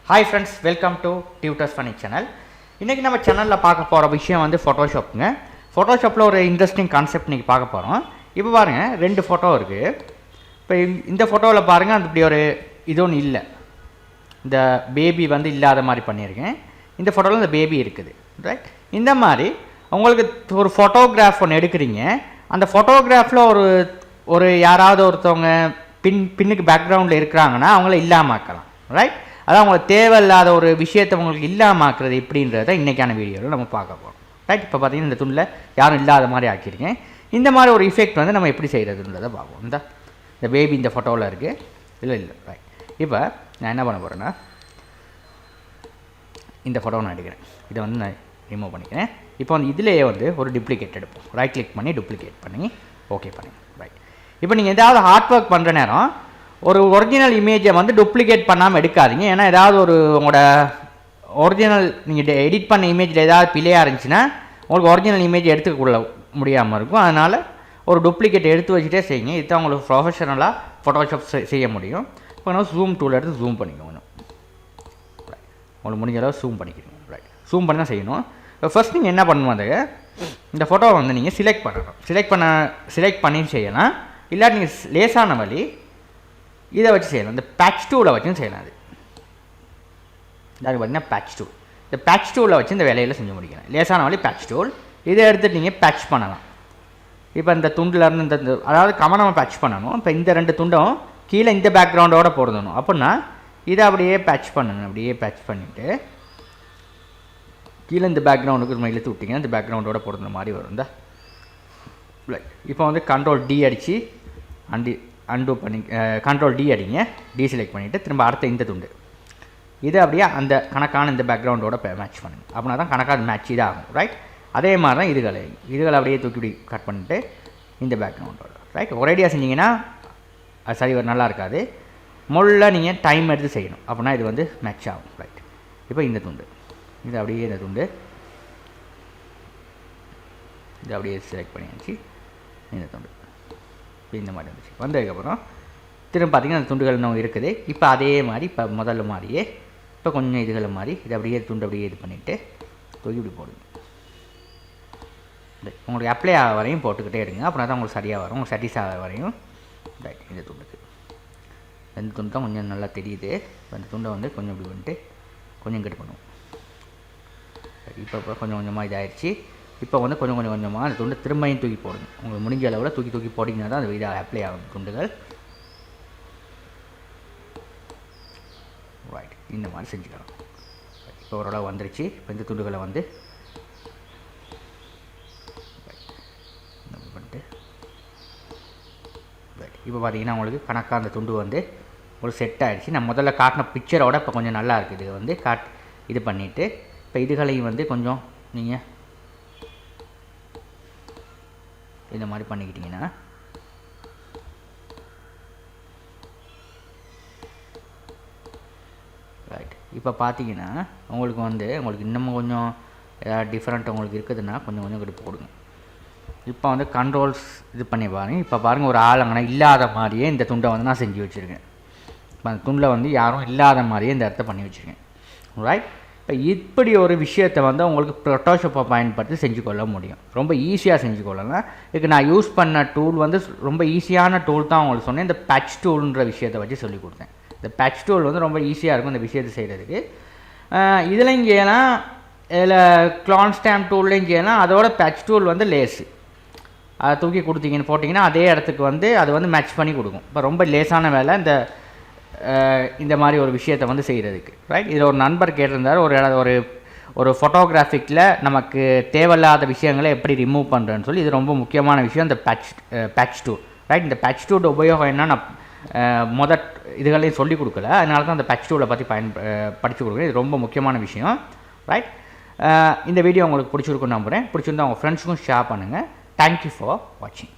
Hi friends, welcome to tutors funny channel. இன்றைக்கி நம்ம சேனலில் பார்க்க போகிற விஷயம் வந்து ஃபோட்டோஷாப்புங்க. ஃபோட்டோஷாப்பில் ஒரு இன்ட்ரெஸ்டிங் கான்செப்ட் இன்றைக்கி பார்க்க போகிறோம். இப்போ பாருங்கள், 2 ஃபோட்டோ இருக்குது. இப்போ இந்த ஃபோட்டோவில் பாருங்கள், அது இப்படி ஒரு இது ஒன்று இல்லை, இந்த பேபி வந்து இல்லாத மாதிரி பண்ணியிருக்கேன். இந்த ஃபோட்டோவில் இந்த பேபி இருக்குது, ரைட்? இந்த மாதிரி உங்களுக்கு ஒரு ஃபோட்டோகிராஃப் ஒன்று எடுக்கிறீங்க. அந்த ஃபோட்டோகிராஃபில் ஒரு யாராவது ஒருத்தவங்க பின்னுக்கு பேக்ரவுண்டில் இருக்கிறாங்கன்னா அவங்கள இல்லாமாக்கலாம், ரைட்? அதான் அவங்களுக்கு தேவையில்லாத ஒரு விஷயத்தை உங்களுக்கு இல்லாமாக்குறது எப்படின்றத இன்றைக்கான வீடியோவில் நம்ம பார்க்க போகிறோம், ரைட்? இப்போ பார்த்தீங்கன்னா இந்த துணியில் யாரும் இல்லாத மாதிரி ஆக்கியிருக்கேன். இந்த மாதிரி ஒரு இஃபெக்ட் வந்து நம்ம எப்படி செய்கிறதுன்றதை பார்ப்போம். இந்த பேபி இந்த ஃபோட்டோவில் இருக்குது, இல்லை ரைட்? இப்போ நான் என்ன பண்ண போகிறேன்னா, இந்த ஃபோட்டோவை நான் எடுக்கிறேன், இதை வந்து நான் ரிமூவ் பண்ணிக்கிறேன். இப்போ வந்து இதிலேயே வந்து ஒரு டூப்ளிகேட் எடுப்போம். ரைட் கிளிக் பண்ணி டூப்ளிகேட் பண்ணி ஓகே பண்ணுங்க, ரைட்? இப்போ நீங்கள் ஏதாவது ஹார்ட் ஒர்க் பண்ணுற நேரம் ஒரு ஒரிஜினல் இமேஜை வந்து டூப்ளிகேட் பண்ணாமல் எடுக்காதீங்க. ஏன்னா ஏதாவது உங்களோட ஒரிஜினல் நீங்கள் எடிட் பண்ண இமேஜில் ஏதாவது பிழையாக இருந்துச்சுன்னா உங்களுக்கு ஒரிஜினல் இமேஜ் எடுத்துக்கொள்ள முடியாமல் இருக்கும். அதனால் ஒரு டூப்ளிகேட் எடுத்து வச்சுட்டே செய்யுங்க. இதுதான் உங்களுக்கு ப்ரொஃபஷனலாக ஃபோட்டோஷாப் செய்ய முடியும். இப்போ நான் ஜூம் டூல் எடுத்து ஜூம் பண்ணிக்கோங்க, ரைட்? உங்களுக்கு முடிஞ்ச அளவு ஜூம் பண்ணிக்கிறீங்க, ரைட்? ஜூம் பண்ணி தான் செய்யணும். இப்போ ஃபஸ்ட் நீங்கள் என்ன பண்ணணும், அது இந்த ஃபோட்டோவை வந்து நீங்கள் செலக்ட் பண்ணணும். செலக்ட் பண்ணி செய்யலாம். இல்லாட்டி நீங்கள் லேசான வழி இதை வச்சு செய்யலாம். இந்த பேட்ச் டூலை வச்சும் செய்யலாம். அது பார்த்தீங்கன்னா பேட்ச் டூல். இந்த பேட்ச் டூலை வச்சு இந்த வேலையில் செஞ்சு முடிக்கணும். லேசான வழி பேட்ச் டூல். இதை எடுத்துகிட்டு நீங்கள் பேட்ச் பண்ணலாம். இப்போ இந்த துண்டிலேருந்து இந்த அதாவது கவனமாக பேட்ச் பண்ணணும். இப்போ இந்த 2 துண்டும் கீழே இந்த பேக்ரவுண்டோடு பொருந்தணும். அப்படின்னா இதை அப்படியே பேட்ச் பண்ணணும். அப்படியே பேட்ச் பண்ணிவிட்டு கீழே இந்த பேக்ரவுண்டுக்கு நம்ம இழுத்து விட்டிங்கன்னா இந்த பேக்ரவுண்டோட பொருந்த மாதிரி வரும். இந்த இப்போ வந்து கண்ட்ரோல் டி அடித்து அன்டூ பண்ணி கண்ட்ரோல் டி அடிங்க. செலக்ட் பண்ணிவிட்டு திரும்ப அடுத்த இந்த துண்டு இதை அப்படியே அந்த கணக்கான இந்த பேக்ரவுண்டோட மேட்ச் பண்ணுங்கள். அப்படின்னா தான் கணக்கான மேட்ச் இதாக ஆகும், ரைட்? அதே மாதிரி தான் இதுகளை அப்படியே தூக்கி கட் பண்ணிட்டு இந்த பேக்ரவுண்டோட, ரைட்? ஒரேடியாக செஞ்சிங்கன்னா அது சரி நல்லா இருக்காது. முதல்ல நீங்கள் டைம் எடுத்து செய்யணும். அப்படின்னா இது வந்து மேட்ச் ஆகும், ரைட்? இப்போ இந்த துண்டு இது அப்படியே இந்த துண்டு இது அப்படியே செலக்ட் பண்ணியாச்சு. இந்த துண்டு இப்போ இந்த மாதிரி வந்துச்சு. வந்ததுக்கப்புறம் திரும்ப பார்த்திங்கன்னா அந்த துண்டுகள் இன்னும் இருக்குது. இப்போ அதே மாதிரி இப்போ முதல்ல மாதிரியே இப்போ கொஞ்சம் இதுகளை மாதிரி இதை அப்படியே துண்டு அப்படியே இது பண்ணிவிட்டு தூக்கி இப்படி போடுங்க. உங்களுக்கு அப்ளை ஆக வரையும் போட்டுக்கிட்டே இருங்க. அப்படின்னா தான் உங்களுக்கு சரியாக வரும். உங்களுக்கு சாட்டிஸ் ஆக வரையும், ரைட்? இந்த துண்டுக்கு இந்த துண்டு தான் கொஞ்சம் நல்லா தெரியுது. அந்த துண்டை வந்து கொஞ்சம் இப்படி பண்ணிட்டு கொஞ்சம் கட் பண்ணுவோம். இப்போ கொஞ்சம் கொஞ்சமாக இதாகிடுச்சு. இப்போ வந்து கொஞ்சம் கொஞ்சமாக அந்த துண்டு திரும்பியும் தூக்கி போடுங்க. உங்களுக்கு முடிஞ்ச அளவில் தூக்கி போட்டிங்கன்னா தான் அந்த இதாக அப்ளை ஆகும் துண்டுகள், ரைட்? இந்த மாதிரி செஞ்சுக்கலாம். இப்போ ஓரளவு வந்துருச்சு. இப்போ இந்த துண்டுகளை வந்து பண்ணிட்டு ரைட். இப்போ பார்த்தீங்கன்னா உங்களுக்கு கணக்காக அந்த துண்டு வந்து ஒரு செட் ஆகிடுச்சு. நான் முதல்ல காட்டின பிக்சரோட இப்போ கொஞ்சம் நல்லா இருக்குது. இது வந்து இது பண்ணிவிட்டு இப்போ இதுகளையும் வந்து கொஞ்சம் நீங்கள் இந்த மாதிரி பண்ணிக்கிட்டிங்கன்னா ரைட். இப்போ பார்த்தீங்கன்னா உங்களுக்கு இன்னமும் கொஞ்சம் ஏதாவது டிஃப்ரெண்ட் உங்களுக்கு இருக்குதுன்னா கொஞ்சம் கிட்ட போடுங்க. இப்போ வந்து கண்ட்ரோல்ஸ் இது பண்ணி பாருங்கள். இப்போ பாருங்கள், ஒரு ஆளுங்கன்னா இல்லாத மாதிரியே இந்த துண்டை வந்து நான் செஞ்சு வச்சுருக்கேன். இப்போ அந்த துண்டில் வந்து யாரும் இல்லாத மாதிரியே இந்த இடத்த பண்ணி வச்சுருக்கேன், ரைட்? இப்போ இப்படி ஒரு விஷயத்தை வந்து உங்களுக்கு ஃபோட்டோஷாப்பை பயன்படுத்தி செஞ்சுக்கொள்ள முடியும். ரொம்ப ஈஸியாக செஞ்சுக்கொள்ளலாம். இதுக்கு நான் யூஸ் பண்ண டூல் வந்து ரொம்ப ஈஸியான டூல் தான் உங்களுக்கு சொன்னேன். இந்த பேட்ச் டூல்ன்ற விஷயத்தை வச்சு சொல்லி கொடுத்தேன். இந்த பேட்ச் டூல் வந்து ரொம்ப ஈஸியாக இருக்கும் இந்த விஷயத்தை செய்கிறதுக்கு. இதுலையும் செய்யலாம், இதில் க்ளான் ஸ்டாம்ப் டூல்லையும் செய்யலாம். அதோட பேட்ச் டூல் வந்து லேஸு, அதை தூக்கி கொடுத்தீங்கன்னு போட்டிங்கன்னா அதே இடத்துக்கு வந்து அது வந்து மேட்ச் பண்ணி கொடுக்கும். இப்போ ரொம்ப லேஸான வேலை இந்த மாதிரி ஒரு விஷயத்தை வந்து செய்கிறதுக்கு, ரைட்? இதில் ஒரு நண்பர் கேட்டிருந்தார், ஒரு ஃபோட்டோகிராஃபிக்கில் நமக்கு தேவையில்லாத விஷயங்களை எப்படி ரிமூவ் பண்ணுறேன்னு சொல்லி. இது ரொம்ப முக்கியமான விஷயம், இந்த பேட்ச் டூல், ரைட்? இந்த பேட்ச் டூல் உபயோகம் என்ன நான் இதுகளையும் சொல்லிக் கொடுக்கல. அதனால தான் அந்த பேட்ச் டூலை பற்றி படித்து கொடுக்குறேன். இது ரொம்ப முக்கியமான விஷயம், ரைட்? இந்த வீடியோ உங்களுக்கு பிடிச்சிருக்குன்னு நம்புகிறேன். பிடிச்சிருந்தா உங்கள் ஃப்ரெண்ட்ஸுக்கும் ஷேர் பண்ணுங்கள். தேங்க்யூ ஃபார் வாட்சிங்.